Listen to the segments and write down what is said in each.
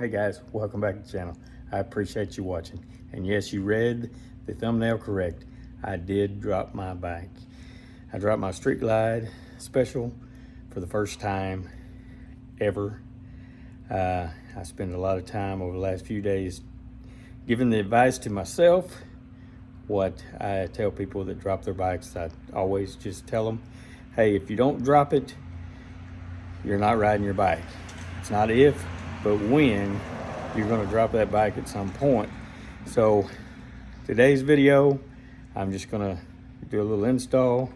Hey guys, welcome back to the channel. I appreciate you watching. And yes, you read the thumbnail correct. I did drop my bike. I dropped my Street Glide Special for the first time ever. I spent a lot of time over the last few days giving the advice to myself, what I tell people that drop their bikes. I always just tell them, hey, if you don't drop it, you're not riding your bike. It's not if, but when you're going to drop that bike at some point. So today's video, I'm just going to do a little install.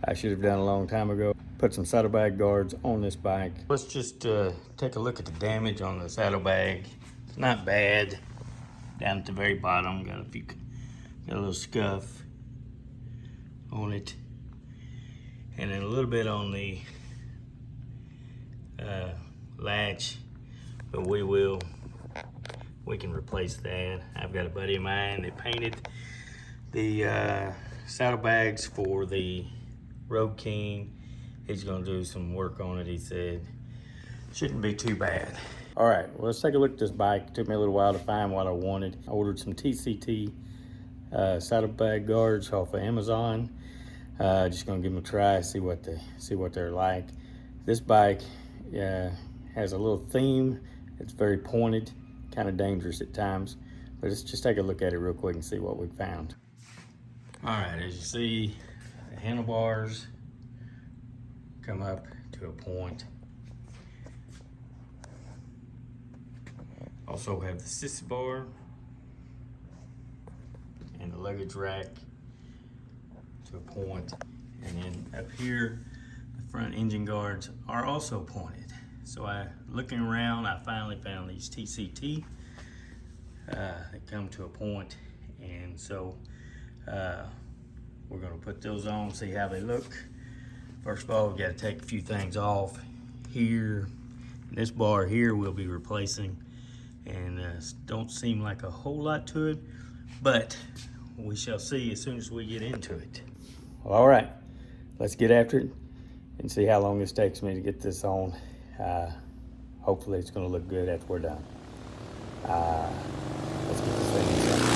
I should have done a long time ago. Put some saddlebag guards on this bike. Let's just take a look at the damage on the saddlebag. It's not bad. Down at the very bottom, got a little scuff on it, and then a little bit on the latch, but we can replace that. I've got a buddy of mine that painted the saddlebags for the Road King. He's gonna do some work on it, he said. Shouldn't be too bad. All right, well, let's take a look at this bike. It took me a little while to find what I wanted. I ordered some TCT saddlebag guards off of Amazon. Just gonna give them a try, see what they're like. This bike has a little theme. It's very pointed, kind of dangerous at times. But let's just take a look at it real quick and see what we found. All right, as you see, the handlebars come up to a point. Also have the sissy bar and the luggage rack to a point. And then up here, the front engine guards are also pointed. So looking around, I finally found these TCT that come to a point. And so we're gonna put those on, see how they look. First of all, we gotta take a few things off here. This bar here we'll be replacing, and don't seem like a whole lot to it, but we shall see as soon as we get into it. All right, let's get after it and see how long this takes me to get this on. Hopefully it's gonna look good after we're done. Let's get this thing inside.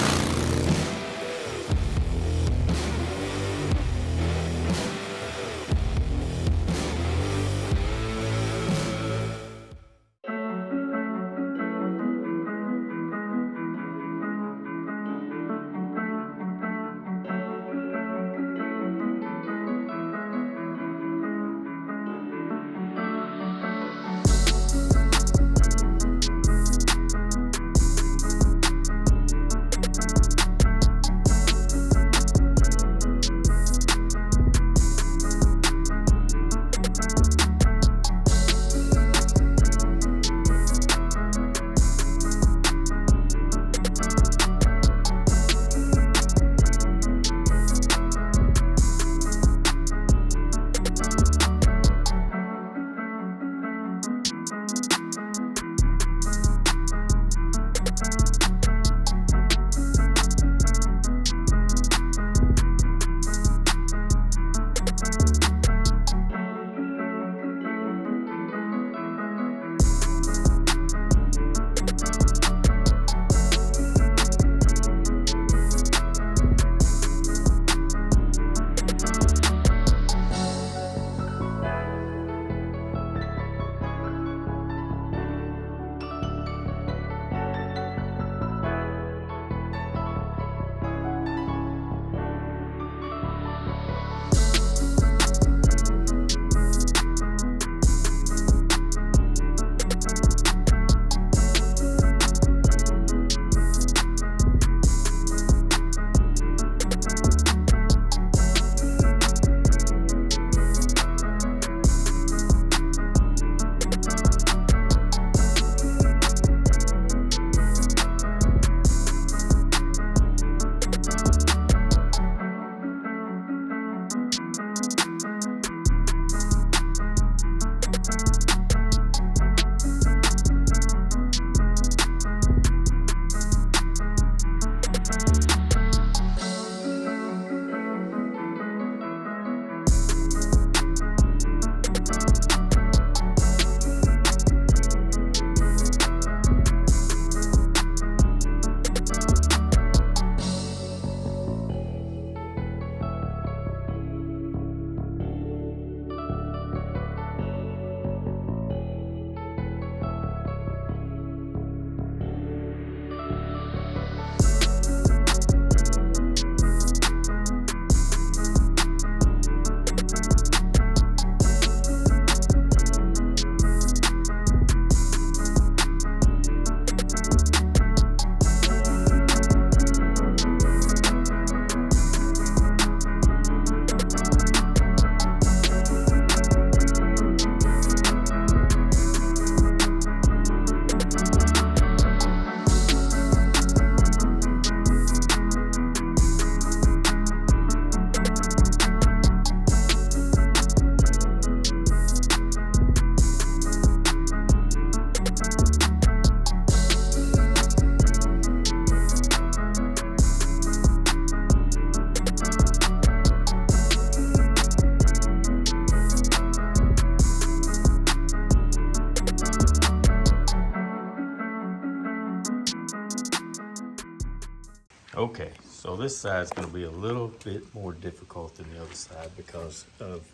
Okay, so this side's gonna be a little bit more difficult than the other side because of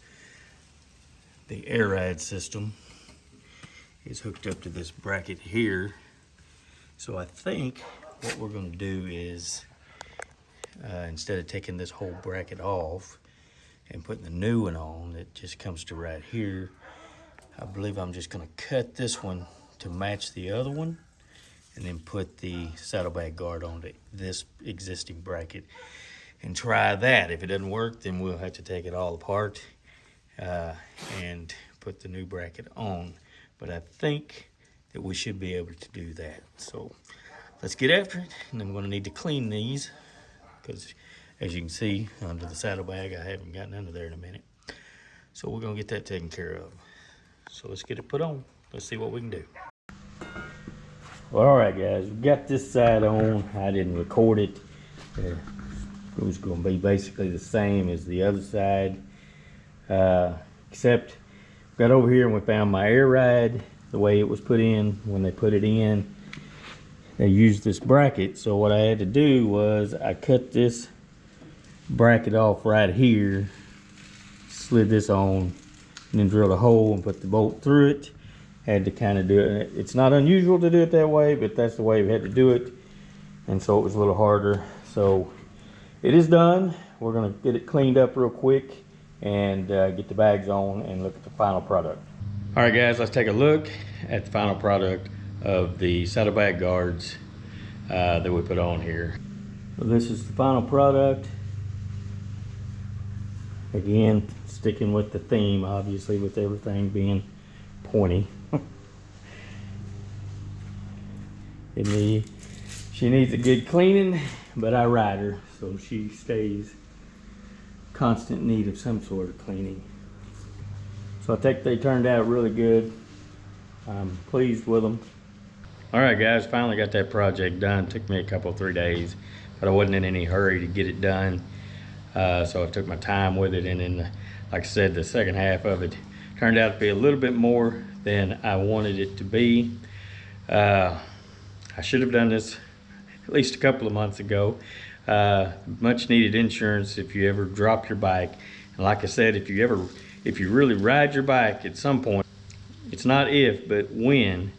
the air ride system is hooked up to this bracket here. So I think what we're gonna do is, instead of taking this whole bracket off and putting the new one on that just comes to right here, I believe I'm just gonna cut this one to match the other one and then put the saddlebag guard on this existing bracket and try that. If it doesn't work, then we'll have to take it all apart and put the new bracket on. But I think that we should be able to do that. So let's get after it. And I'm gonna need to clean these because as you can see under the saddlebag, I haven't gotten under there in a minute. So we're gonna get that taken care of. So let's get it put on. Let's see what we can do. Well, all right, guys, we got this side on. I didn't record it. It was going to be basically the same as the other side, except we got over here and we found my air ride the way it was put in. When they put it in, they used this bracket. So what I had to do was I cut this bracket off right here, slid this on, and then drilled a hole and put the bolt through it. Had to kind of do it. It's not unusual to do it that way, but that's the way we had to do it. And so it was a little harder. So it is done. We're gonna get it cleaned up real quick and get the bags on and look at the final product. All right, guys, let's take a look at the final product of the saddlebag guards that we put on here. So this is the final product. Again, sticking with the theme, obviously, with everything being pointy. She needs a good cleaning, but I ride her, so she stays constant need of some sort of cleaning. So I think they turned out really good. I'm pleased with them. All right, guys, finally got that project done. Took me a couple, 3 days, but I wasn't in any hurry to get it done. So I took my time with it, and then, like I said, the second half of it turned out to be a little bit more than I wanted it to be. I should have done this at least a couple of months ago. Much needed insurance if you ever drop your bike. And like I said, if you really ride your bike at some point, it's not if, but when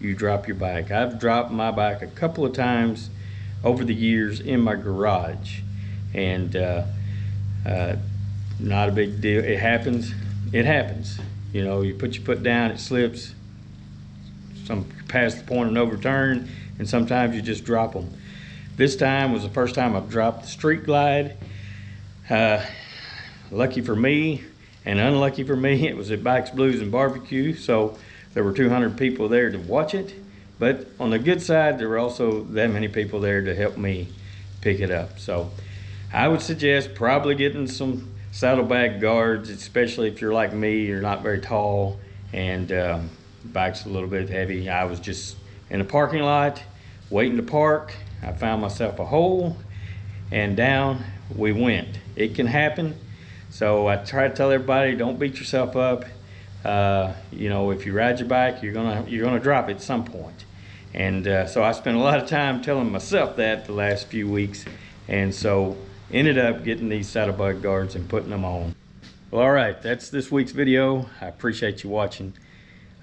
you drop your bike. I've dropped my bike a couple of times over the years in my garage, and not a big deal. It happens. It happens. You know, you put your foot down, it slips. Some past the point of no return, and sometimes you just drop them. This time was the first time I've dropped the street glide. Lucky for me and unlucky for me, it was at Bikes, Blues, and Barbecue, so there were 200 people there to watch it. But on the good side, there were also that many people there to help me pick it up. So I would suggest probably getting some saddlebag guards, especially if you're like me, you're not very tall, and bike's a little bit heavy. I was just in a parking lot waiting to park. I found myself a hole, and down we went. It can happen. So I try to tell everybody, don't beat yourself up. You know, if you ride your bike, you're gonna drop it at some point. And so I spent a lot of time telling myself that the last few weeks, and so ended up getting these saddlebag guards and putting them on. Well, all right, that's this week's video. I appreciate you watching.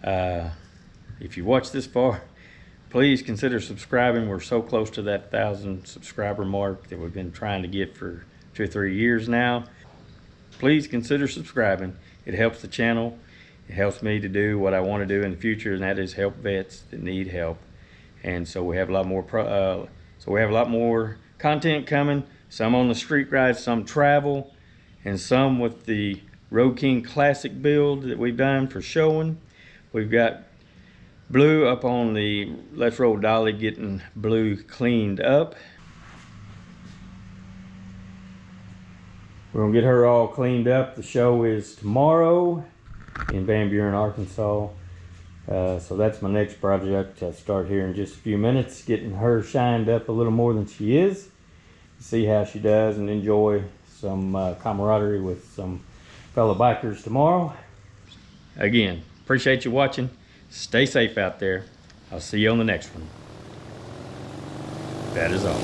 If you watched this far, please consider subscribing. We're so close to that 1,000 subscriber mark that we've been trying to get for 2 or 3 years now. Please consider subscribing. It helps the channel. It helps me to do what I want to do in the future, and that is help vets that need help. And so we have a lot more content coming. Some on the street rides, some travel, and some with the Road King Classic build that we've done for showing. We've got Blue up on the Let's Roll Dolly, getting Blue cleaned up. We're gonna get her all cleaned up. The show is tomorrow in Van Buren, Arkansas. So that's my next project. I'll start here in just a few minutes, getting her shined up a little more than she is. See how she does and enjoy some camaraderie with some fellow bikers tomorrow. Again, appreciate you watching. Stay safe out there. I'll see you on the next one. That is all.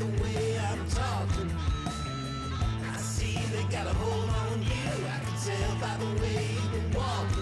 the way I'm talking. I see they got a hold on you. I can tell by the way you've been walking.